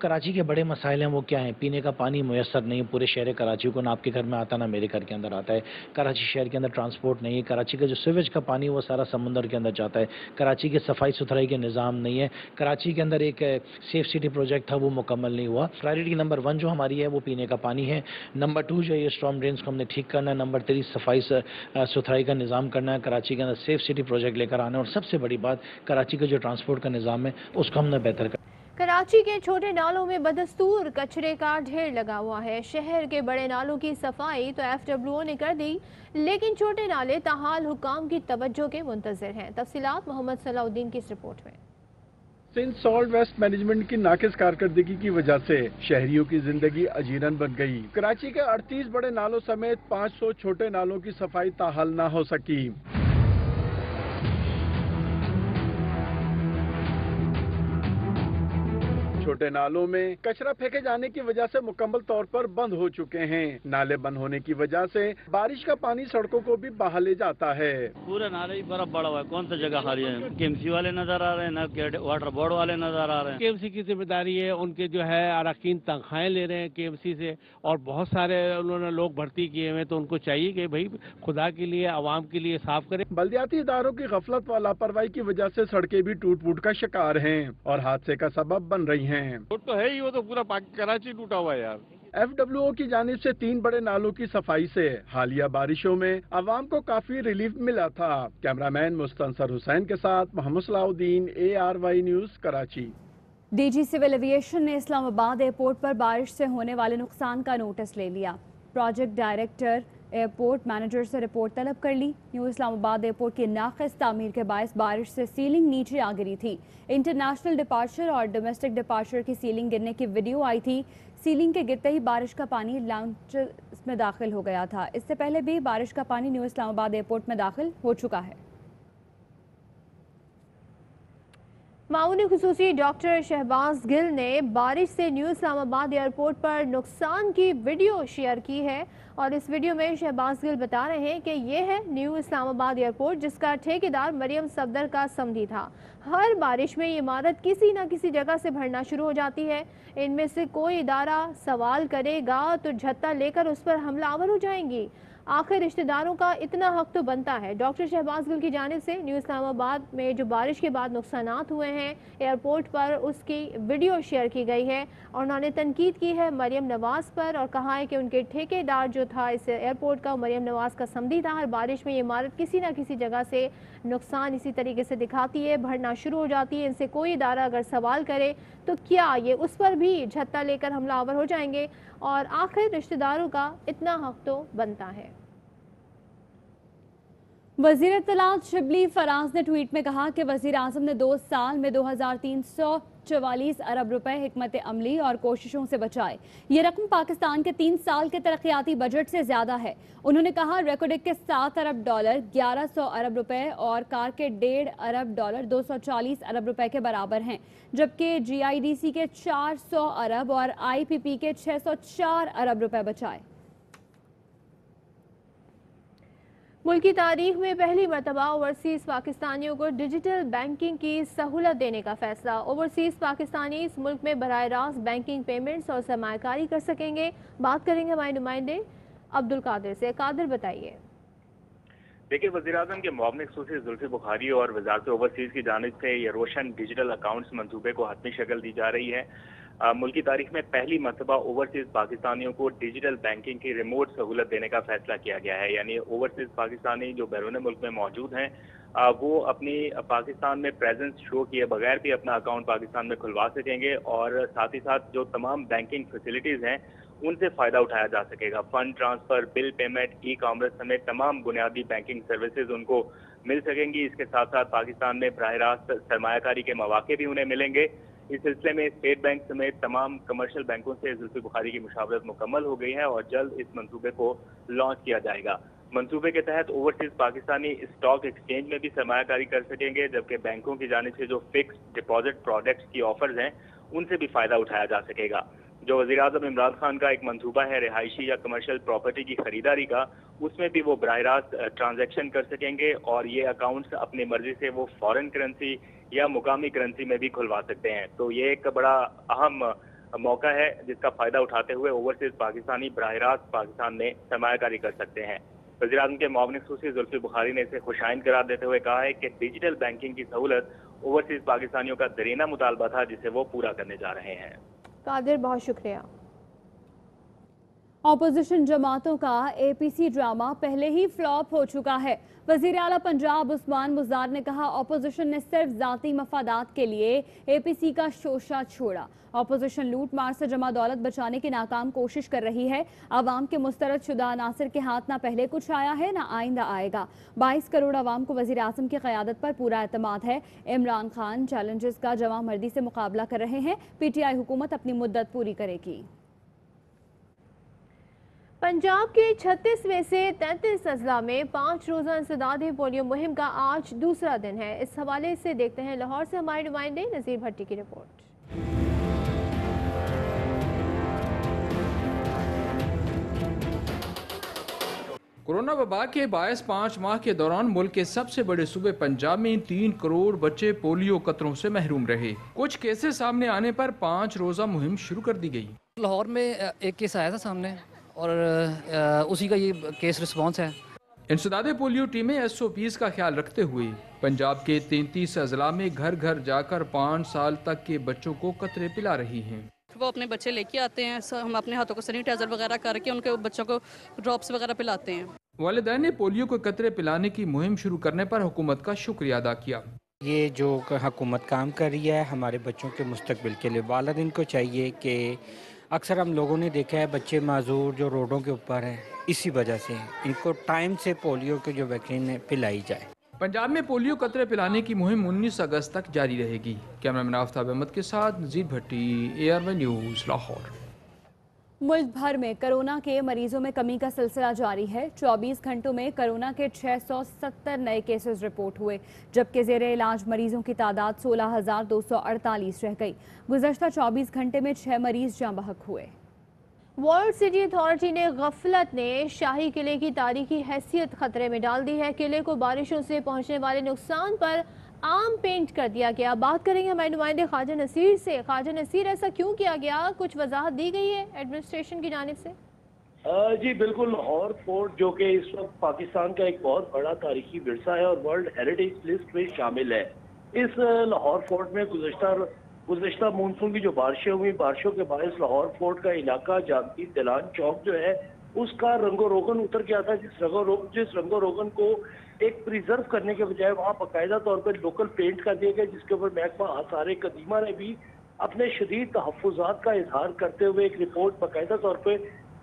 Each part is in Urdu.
کراچی کے بڑے مسائل ہیں وہ کیا ہیں؟ پینے کا پانی میسر نہیں ہے پورے شہر کراچی کو, نہ آپ کے گھر میں آتا نہ میرے گھر کے اندر آتا ہے. کراچی شہر کے اندر ٹرانسپورٹ نہیں ہے. کراچی کا جو سیویج کا پانی وہ سارا سمندر کے اندر جاتا ہے. کراچی کے صفائی ستھرائی کے نظام نہیں ہے. کراچی کے اندر ایک سیف سٹی پروجیکٹ تھا وہ مکمل نہیں ہوا. پرائرٹی نمبر 1 جو ہماری ہے وہ پینے کا پانی ہے. نمبر 2 جو یہ اسٹارم ڈرینس کو ہم نے ٹھیک کرنا ہے. نمبر 3 صفائی ستھرائی کا نظام کرنا ہے. کراچی کے اندر سیف سٹی پروجیکٹ لے کر آنا ہے. اور سب سے بڑی بات کراچی کا جو ٹرانسپورٹ کا نظام ہے اس کو ہم نے بہتر کرنا. کراچی کے چھوٹے نالوں میں بدستور کچرے کا ڈھیر لگا ہوا ہے. شہر کے بڑے نالوں کی صفائی تو FWO نے کر دی, لیکن چھوٹے نالے تاحال حکام کی توجہ کے منتظر ہیں. تفصیلات محمد صلاح الدین کی اس رپورٹ میں. سندھ سالٹ ویسٹ مینجمنٹ کی ناقص کارکردگی کی وجہ سے شہریوں کی زندگی اجیرن بن گئی. کراچی کے 38 بڑے نالوں سمیت 500 چھوٹے نالوں کی صفائی تاحال نہ ہو سکی. چھوٹے نالوں میں کچرا پھینکے جانے کی وجہ سے مکمل طور پر بند ہو چکے ہیں. نالے بند ہونے کی وجہ سے بارش کا پانی سڑکوں کو بھی بہا لے جاتا ہے. پورے نالے برف بڑا ہوا ہے, کون سا جگہ خالی ہے؟ KMC والے نظر آ رہے ہیں, نہ واٹر بورڈ والے نظر آ رہے ہیں. KMC کی ذمہ داری ہے, ان کے جو ہے اراکین تنخواہیں لے رہے ہیں KMC سے, اور بہت سارے انہوں نے لوگ بھرتی کیے ہوئے, تو ان کو چاہیے کہ بھائی خدا کے لیے عوام کے لیے صاف کریں. بلدیاتی اداروں کی غفلت و لاپرواہی کی وجہ سے سڑکیں بھی ٹوٹ پھوٹ کا شکار ہیں اور حادثے کا سبب بن رہی ہیں. تو ہے ہی, وہ تو پورا کراچی ٹوٹا ہوا ہے یار. FWO کی جانب سے 3 بڑے نالوں کی صفائی سے حالیہ بارشوں میں عوام کو کافی ریلیف ملا تھا. کیمرامین مستنصر حسین کے ساتھ محمد Salahuddin, ARY news, Karachi. DG civil aviation نے اسلام آباد ایئرپورٹ پر بارش سے ہونے والے نقصان کا نوٹس لے لیا. پروجیکٹ ڈائریکٹر ایئرپورٹ مینیجر سے رپورٹ طلب کر لی. نیو اسلام آباد ایئرپورٹ کی ناقص تعمیر کے باعث بارش سے سیلنگ نیچے آ گری تھی. انٹرنیشنل ڈپارچر اور ڈومیسٹک ڈپارچر کی سیلنگ گرنے کی ویڈیو آئی تھی. سیلنگ کے گرتے ہی بارش کا پانی لاؤنج میں داخل ہو گیا تھا. اس سے پہلے بھی بارش کا پانی نیو اسلام آباد ایئرپورٹ میں داخل ہو چکا ہے. معاون خصوصی ڈاکٹر شہباز گل نے بارش سے نیو اسلام آباد ایئرپورٹ پر نقصان کی ویڈیو شیئر کی ہے, اور اس ویڈیو میں شہباز گل بتا رہے ہیں کہ یہ ہے نیو اسلام آباد ایئرپورٹ جس کا ٹھیکیدار مریم صفدر کا سمدھی تھا. ہر بارش میں یہ عمارت کسی نہ کسی جگہ سے بھرنا شروع ہو جاتی ہے. ان میں سے کوئی ادارہ سوال کرے گا تو جھتہ لے کر اس پر حملہ آور ہو جائیں گی. آخر رشتہ داروں کا اتنا حق تو بنتا ہے. ڈاکٹر شہباز گل کی جانب سے نیو اسلام آباد میں جو بارش کے بعد نقصانات ہوئے ہیں ایئرپورٹ پر, اس کی ویڈیو شیئر کی گئی ہے, اور انہوں نے تنقید کی ہے مریم نواز پر, اور کہا ہے کہ ان کے ٹھیکیدار جو تھا اس ایئرپورٹ کا مریم نواز کا سمدھی تھا. ہر بارش میں یہ عمارت کسی نہ کسی جگہ سے نقصان اسی طریقے سے دکھاتی ہے, بھرنا شروع ہو جاتی ہے. ان سے کوئی ادارہ اگر سوال کرے تو کیا یہ اس پر بھی جھتہ لے کر حملہ آور ہو جائیں گے, اور آخر رشتہ داروں کا اتنا حق تو بنتا ہے. وزیر اطلاعات شبلی فراز نے ٹویٹ میں کہا کہ وزیر اعظم نے 2 سال میں 2344 ارب روپے حکمت عملی اور کوششوں سے بچائے. یہ رقم پاکستان کے 3 سال کے ترقیاتی بجٹ سے زیادہ ہے. انہوں نے کہا ریکوڈک کے $7 ارب 1100 ارب روپے اور کار کے $1.5 ارب 240 ارب روپے کے برابر ہیں, جبکہ GIDC کے 400 ارب اور IPP کے 604 ارب روپے بچائے. ملکی تاریخ میں پہلی مرتبہ اوورسیز پاکستانیوں کو ڈیجیٹل بینکنگ کی سہولت دینے کا فیصلہ. اوورسیز پاکستانی اس ملک میں براہ راست بینکنگ پیمنٹس اور سرمایہ کاری کر سکیں گے. بات کریں گے ہمارے نمائندے عبدالقادر سے. قادر بتائیے. دیکھیے, وزیراعظم کے معاون خصوصی زلفی بخاری اور وزارت اوورسیز کی جانب سے یہ روشن ڈیجیٹل اکاؤنٹس منصوبے کو حتمی شکل دی جا رہی ہے. ملکی تاریخ میں پہلی مرتبہ اوورسیز پاکستانیوں کو ڈیجیٹل بینکنگ کی ریموٹ سہولت دینے کا فیصلہ کیا گیا ہے. یعنی اوورسیز پاکستانی جو بیرون ملک میں موجود ہیں وہ اپنی پاکستان میں پریزنس شو کیے بغیر بھی اپنا اکاؤنٹ پاکستان میں کھلوا سکیں گے, اور ساتھ ہی ساتھ جو تمام بینکنگ فیسلٹیز ہیں ان سے فائدہ اٹھایا جا سکے گا. Fund transfer, bill payment, e commerce سمیت تمام بنیادی بینکنگ سروسز ان کو مل سکیں گی. اس کے ساتھ ساتھ پاکستان میں براہ راست سرمایہ کاری کے مواقع بھی انہیں ملیں گے. اس سلسلے میں اسٹیٹ بینک سمیت تمام کمرشل بینکوں سے زلفی بخاری کی مشاورت مکمل ہو گئی ہے اور جلد اس منصوبے کو لانچ کیا جائے گا. منصوبے کے تحت اوورسیز پاکستانی اسٹاک ایکسچینج میں بھی سرمایہ کاری کر سکیں گے, جبکہ بینکوں کی جانب سے جو فکس ڈپازٹ پروڈکٹس کی آفرز ہیں ان سے بھی فائدہ اٹھایا جا سکے گا. جو وزیر اعظم عمران خان کا ایک منصوبہ ہے رہائشی یا کمرشل پراپرٹی کی خریداری کا، اس میں بھی وہ براہ راست ٹرانزیکشن کر سکیں گے اور یہ اکاؤنٹس اپنی مرضی سے وہ فارن کرنسی یا مقامی کرنسی میں بھی کھلوا سکتے ہیں. تو یہ ایک بڑا اہم موقع ہے جس کا فائدہ اٹھاتے ہوئے اوورسیز پاکستانی براہ راست پاکستان میں سرمایہ کاری کر سکتے ہیں. وزیر اعظم کے معاون خصوصی زلفی بخاری نے اسے خوشائند قرار دیتے ہوئے کہا ہے کہ ڈیجیٹل بینکنگ کی سہولت اوورسیز پاکستانیوں کا دیرینہ مطالبہ تھا جسے وہ پورا کرنے جا رہے ہیں. قادر، بہت شکریہ. اپوزیشن جماعتوں کا اے پی سی ڈرامہ پہلے ہی فلاپ ہو چکا ہے. وزیر اعلیٰ پنجاب عثمان مزار نے کہا اپوزیشن نے صرف ذاتی مفادات کے لیے اے پی سی کا شوشہ چھوڑا. اپوزیشن لوٹ مار سے جمع دولت بچانے کی ناکام کوشش کر رہی ہے. عوام کے مسترد شدہ عناصر کے ہاتھ نہ پہلے کچھ آیا ہے نہ آئندہ آئے گا. 22 کروڑ عوام کو وزیر اعظم کی قیادت پر پورا اعتماد ہے. عمران خان چیلنجز کا جواں مردی سے مقابلہ کر رہے ہیں. پی ٹی آئی حکومت اپنی مدت پوری کرے گی. پنجاب کے 36 میں سے 33 اضلاع میں 5 روزہ انسدادی پولیو مہم کا آج دوسرا دن ہے. اس حوالے سے دیکھتے ہیں لاہور سے ہمارے نمائندے نذیر بھٹی کی رپورٹ. کورونا وبا کے باعث 5 ماہ کے دوران ملک کے سب سے بڑے صوبے پنجاب میں 3 کروڑ بچے پولیو قطروں سے محروم رہے. کچھ کیسز سامنے آنے پر 5 روزہ مہم شروع کر دی گئی. لاہور میں ایک کیس آیا تھا سامنے اور اسی کا یہ کیس رسپانس ہے. انسداد پولیو ٹیمیں ایس او پیز کا خیال رکھتے ہوئے پنجاب کے 33 اضلاع میں گھر گھر جا کر 5 سال تک کے بچوں کو قطرے پلا رہی ہیں. وہ اپنے بچے لے کے آتے ہیں، ہم اپنے ہاتھوں کو سینیٹائزر وغیرہ کر کے ان کے بچوں کو ڈراپس وغیرہ پلاتے ہیں. والدین نے پولیو کو قطرے پلانے کی مہم شروع کرنے پر حکومت کا شکریہ ادا کیا. یہ جو حکومت کام کر رہی ہے ہمارے بچوں کے مستقبل کے لیے، والدین کو چاہیے کہ اکثر ہم لوگوں نے دیکھا ہے بچے معذور جو روڈوں کے اوپر ہیں، اسی وجہ سے ان کو ٹائم سے پولیو کے جو ویکسین پلائی جائے. پنجاب میں پولیو قطرے پلانے کی مہم 19 اگست تک جاری رہے گی. کیمرامین آفتاب احمد کے ساتھ نذیر بھٹی، اے آر وی نیوز، لاہور. ملک بھر میں کرونا کے مریضوں میں کمی کا سلسلہ جاری ہے. 24 گھنٹوں میں کرونا کے 670 نئے کیسز رپورٹ ہوئے، جبکہ زیر علاج مریضوں کی تعداد 16,248 رہ گئی. گزشتہ 24 گھنٹے میں 6 مریض جاں بحق ہوئے. ورلڈ سٹی اتھارٹی نے غفلت نے شاہی قلعے کی تاریخی حیثیت خطرے میں ڈال دی ہے. قلعے کو بارشوں سے پہنچنے والے نقصان پر عام پینٹ کر دیا گیا. بات کریں گے ہمارے نمائندے خواجہ نصیر سے. خواجہ نصیر، ایسا کیوں کیا گیا؟ کچھ وضاحت دی گئی ہے ایڈمنسٹریشن کی جانب سے؟ جی بالکل. لاہور فورٹ جو کہ اس وقت پاکستان کا ایک بہت بڑا تاریخی ورثہ ہے اور ورلڈ ہیریٹیج لسٹ میں شامل ہے. اس لاہور فورٹ میں گزشتہ مونسون کی جو بارشیں ہوئی، بارشوں کے باعث لاہور فورٹ کا علاقہ جہانگیر دلان چوک جو ہے اس کا رنگ و روغن اتر گیا تھا، جس رنگ و روغن کو ایک پریزرو کرنے کے بجائے وہاں باقاعدہ طور پر لوکل پینٹ کر دیا گیا، جس کے اوپر محکمہ آثار قدیمہ نے بھی اپنے شدید تحفظات کا اظہار کرتے ہوئے ایک رپورٹ باقاعدہ طور پہ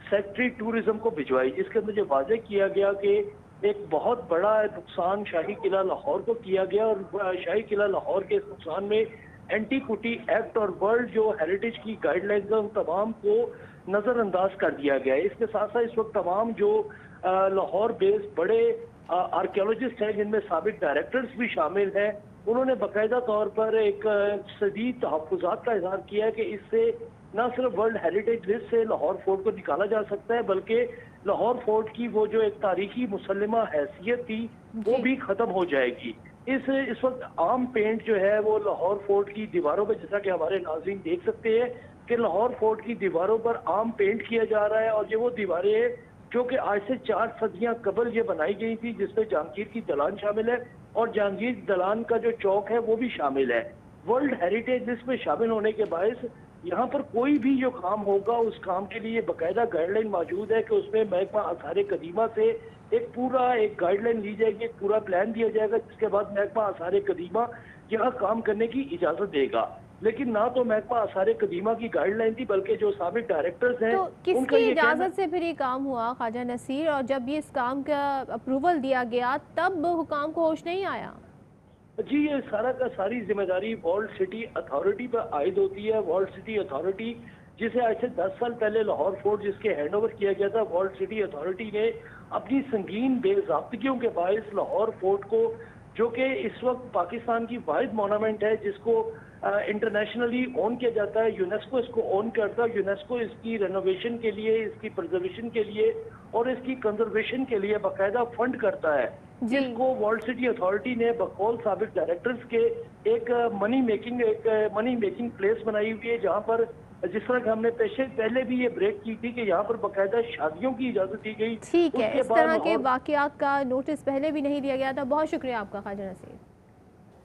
سیکٹری ٹورزم کو بھجوائی، جس کے اندر یہ واضح کیا گیا کہ ایک بہت بڑا نقصان شاہی قلعہ لاہور کو کیا گیا اور شاہی قلعہ لاہور کے اس نقصان میں اینٹی کوٹی ایکٹ اور ورلڈ جو ہیریٹیج کی گائیڈ لائنز ہیں ان تمام کو نظر انداز کر دیا گیا ہے. اس کے ساتھ ساتھ اس وقت تمام جو لاہور بیس بڑے آرکیولوجسٹ ہیں، جن میں سابق ڈائریکٹرز بھی شامل ہیں، انہوں نے باقاعدہ طور پر ایک شدید تحفظات کا اظہار کیا ہے کہ اس سے نہ صرف ورلڈ ہیریٹیج لسٹ سے لاہور فورٹ کو نکالا جا سکتا ہے بلکہ لاہور فورٹ کی وہ جو ایک تاریخی مسلمہ حیثیت تھی وہ بھی ختم ہو جائے گی. اس وقت عام پینٹ جو ہے وہ لاہور فورٹ کی دیواروں پہ، جیسا کہ ہمارے ناظرین دیکھ سکتے ہیں کہ لاہور فورٹ کی دیواروں پر عام پینٹ کیا جا رہا ہے اور یہ وہ دیواریں ہیں جو کہ آج سے 4 صدیاں قبل یہ بنائی گئی تھی، جس میں جہانگیر کی دلان شامل ہے اور جہانگیر دلان کا جو چوک ہے وہ بھی شامل ہے. ورلڈ ہیریٹیج لسٹ میں شامل ہونے کے باعث یہاں پر کوئی بھی جو کام ہوگا اس کام کے لیے باقاعدہ گائیڈ لائن موجود ہے کہ اس میں محکمہ آثار قدیمہ سے ایک گائیڈ لائن لی جائے گی، ایک پورا پلان دیا جائے گا، جس کے بعد محکمہ آثار قدیمہ یہاں کام کرنے کی اجازت دے گا. لیکن نہ تو محکمہ آثار قدیمہ کی گائیڈ لائن تھی بلکہ جو سابق ڈائریکٹرز ہیں تو کس کی اجازت سے پھر یہ کام ہوا خواجہ نصیر؟ اور جب یہ اس کام کا اپروول دیا گیا تب حکام کو ہوش نہیں آیا؟ جی یہ ساری ذمہ داری ورلڈ سٹی اتھارٹی پر عائد ہوتی ہے. ورلڈ سٹی اتھارٹی جسے آج سے 10 سال پہلے لاہور فورٹ جس کے ہینڈ اوور کیا گیا تھا، ورلڈ سٹی اتھارٹی نے اپنی سنگین بے ضابطگیوں کے باعث لاہور فورٹ کو، جو کہ اس وقت پاکستان کی واحد مونومنٹ ہے جس کو انٹرنیشنلی اون کیا جاتا ہے، یونیسکو اس کو اون کرتا ہے، یونیسکو اس کی رینوویشن کے لیے، اس کی پرزرویشن کے لیے اور اس کی کنزرویشن کے لیے باقاعدہ فنڈ کرتا ہے۔ اس کو ورلڈ سٹی اتھارٹی نے بقول سابق ڈائریکٹرز کے ایک منی میکنگ پلیس بنائی ہوئی ہے، جہاں پر جس طرح کہ ہم نے پہلے بھی یہ بریک کی تھی کہ یہاں پر باقاعدہ شادیوں کی اجازت دی گئی۔ ٹھیک ہے، اس طرح کے واقعات کا نوٹس پہلے بھی نہیں دیا گیا تھا۔ بہت شکریہ آپ کا Khawaja Naseer.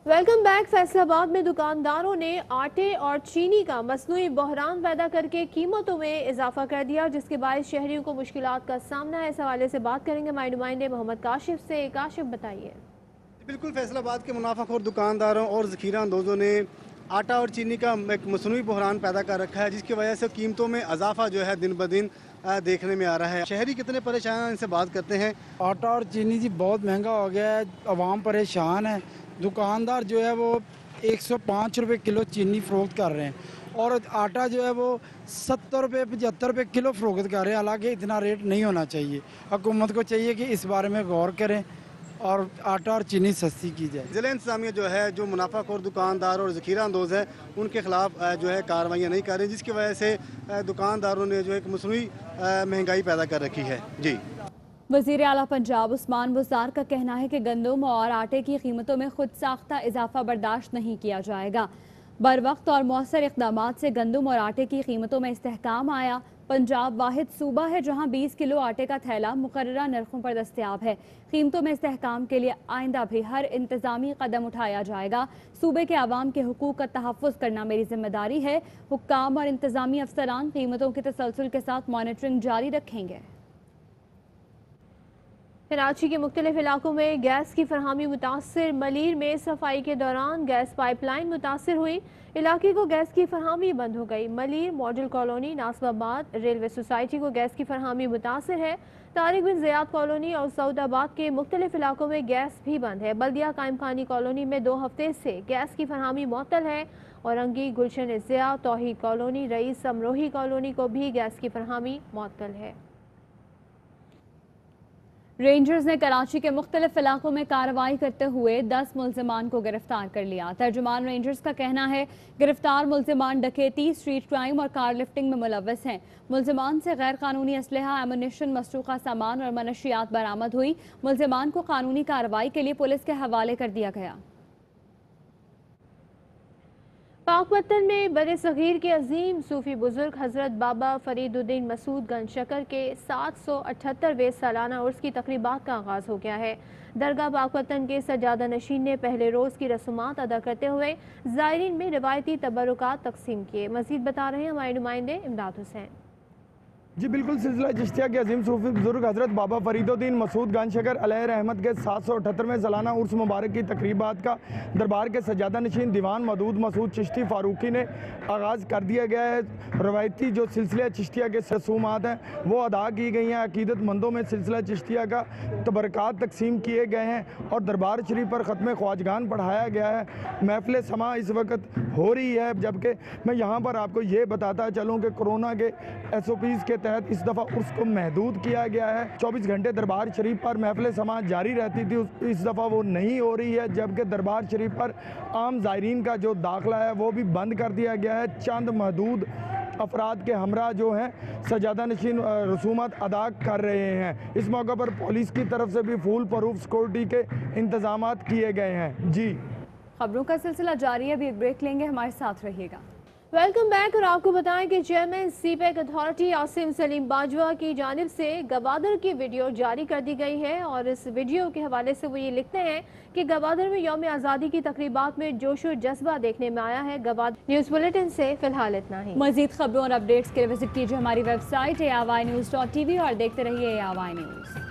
Welcome back. Faisalabad میں دکانداروں نے آٹے اور چینی کا مصنوعی بحران پیدا کر کے قیمتوں میں اضافہ کر دیا، جس کے باعث شہریوں کو مشکلات کا سامنا ہے۔ اس حوالے سے بات کریں گے ہمارے نمائندے محمد کاشف سے۔ کاشف بتائیے۔ بالکل، فیصل آباد کے منافع خور دکانداروں اور ذخیرہ اندوزوں نے آٹا اور چینی کا ایک مصنوعی بحران پیدا کر رکھا ہے، جس کی وجہ سے قیمتوں میں اضافہ جو ہے دن بدن دیکھنے میں آ رہا ہے۔ شہری کتنے پریشان ہیں، ان سے بات کرتے ہیں۔ آٹا اور چینی جی بہت مہنگا ہو گیا ہے، عوام پریشان ہے۔ دکاندار جو ہے وہ 105 روپے کلو چینی فروخت کر رہے ہیں اور آٹا جو ہے وہ 70 روپے 75 روپے کلو فروخت کر رہے ہیں، حالانکہ اتنا ریٹ نہیں ہونا چاہیے۔ حکومت کو چاہیے کہ اس بارے میں غور کریں اور آٹا اور چینی سستی کی جائے۔ ضلع انتظامیہ جو ہے جو منافع خور دکاندار اور ذخیرہ اندوز ہیں ان کے خلاف جو ہے کارروائیاں نہیں کر رہی، جس کی وجہ سے دکانداروں نے جو ایک مصنوعی مہنگائی پیدا کر رکھی ہے۔ جی، وزیر اعلیٰ پنجاب عثمان بزدار کا کہنا ہے کہ گندم اور آٹے کی قیمتوں میں خود ساختہ اضافہ برداشت نہیں کیا جائے گا۔ بروقت اور مؤثر اقدامات سے گندم اور آٹے کی قیمتوں میں استحکام آیا۔ پنجاب واحد صوبہ ہے جہاں 20 کلو آٹے کا تھیلا مقررہ نرخوں پر دستیاب ہے۔ قیمتوں میں استحکام کے لیے آئندہ بھی ہر انتظامی قدم اٹھایا جائے گا۔ صوبے کے عوام کے حقوق کا تحفظ کرنا میری ذمہ داری ہے۔ حکام اور انتظامی افسران قیمتوں کے تسلسل کے ساتھ مانیٹرنگ جاری رکھیں گے۔ کراچی کے مختلف علاقوں میں گیس کی فراہمی متاثر۔ ملیر میں صفائی کے دوران گیس پائپ لائن متاثر ہوئی، علاقے کو گیس کی فراہمی بند ہو گئی۔ ملیر ماڈل کالونی، ناصر آباد ریلوے سوسائٹی کو گیس کی فراہمی متاثر ہے۔ طارق بن زیاد کالونی اور سعود آباد کے مختلف علاقوں میں گیس بھی بند ہے۔ بلدیہ قائم خانی کالونی میں 2 ہفتے سے گیس کی فراہمی معطل ہے۔ اورنگی، گلشن ضیاء، توحید کالونی، رئیس امروہی کالونی کو بھی گیس کی فراہمی معطل ہے۔ رینجرز نے کراچی کے مختلف علاقوں میں کارروائی کرتے ہوئے 10 ملزمان کو گرفتار کر لیا۔ ترجمان رینجرز کا کہنا ہے گرفتار ملزمان ڈکیتی، اسٹریٹ کرائم اور کار لفٹنگ میں ملوث ہیں۔ ملزمان سے غیر قانونی اسلحہ، ایمونیشن، مسروقہ سامان اور منشیات برآمد ہوئی۔ ملزمان کو قانونی کارروائی کے لیے پولیس کے حوالے کر دیا گیا۔ پاک پتن میں بر صغیر کے عظیم صوفی بزرگ حضرت بابا فرید الدین مسعود گنج شکر کے 778ویں سالانہ عرس کی تقریبات کا آغاز ہو گیا ہے۔ درگاہ پاک پتن کے سجادہ نشین نے پہلے روز کی رسومات ادا کرتے ہوئے زائرین میں روایتی تبرکات تقسیم کیے۔ مزید بتا رہے ہیں ہمارے نمائندے امداد حسین۔ جی بالکل، سلسلہ چشتیہ کے عظیم صوفی بزرگ حضرت بابا فرید الدین مسعود گنج شکر علیہ رحمت کے 778ویں سالانہ عرس مبارک کی تقریبات کا دربار کے سجادہ نشین دیوان مودود مسعود چشتی فاروقی نے آغاز کر دیا گیا ہے۔ روایتی جو سلسلہ چشتیہ کے رسومات ہیں وہ ادا کی گئی ہیں۔ عقیدت مندوں میں سلسلہ چشتیہ کا تبرکات تقسیم کیے گئے ہیں اور دربار شریف پر ختم خواجگان پڑھایا گیا ہے۔ محفل سماع اس وقت ہو رہی ہے، جبکہ میں یہاں پر آپ کو یہ بتاتا چلوں کہ کورونا کے SOPs کے تحت اس دفعہ عرس کو محدود کیا گیا ہے۔ 24 گھنٹے دربار شریف پر محفل سماع جاری رہتی تھی، اس دفعہ وہ نہیں ہو رہی ہے، جبکہ دربار شریف پر عام زائرین کا جو داخلہ ہے وہ بھی بند کر دیا گیا ہے۔ چند محدود افراد کے ہمراہ جو ہیں سجادہ نشین رسومات ادا کر رہے ہیں۔ اس موقع پر پولیس کی طرف سے بھی فول پروف سیکورٹی کے انتظامات کیے گئے ہیں۔ جی، خبروں کا سلسلہ جاری ہے، ابھی ایک بریک لیں گے، ہمارے ساتھ رہیے گا۔ Welcome back. اور آپ کو بتائیں کہ chairman CPEC authority Asim Saleem Bajwa کی جانب سے گوادر کی ویڈیو جاری کر دی گئی ہے اور اس ویڈیو کے حوالے سے وہ یہ لکھتے ہیں کہ گوادر میں یوم آزادی کی تقریبات میں جوش و جذبہ دیکھنے میں آیا ہے۔ گوادر نیوز بلیٹن سے فی الحال اتنا ہی۔ مزید خبروں اور اپڈیٹس کے لیے وزٹ کیجیے ہماری ویب سائٹ ARYnews.tv اور دیکھتے رہیے ARY نیوز۔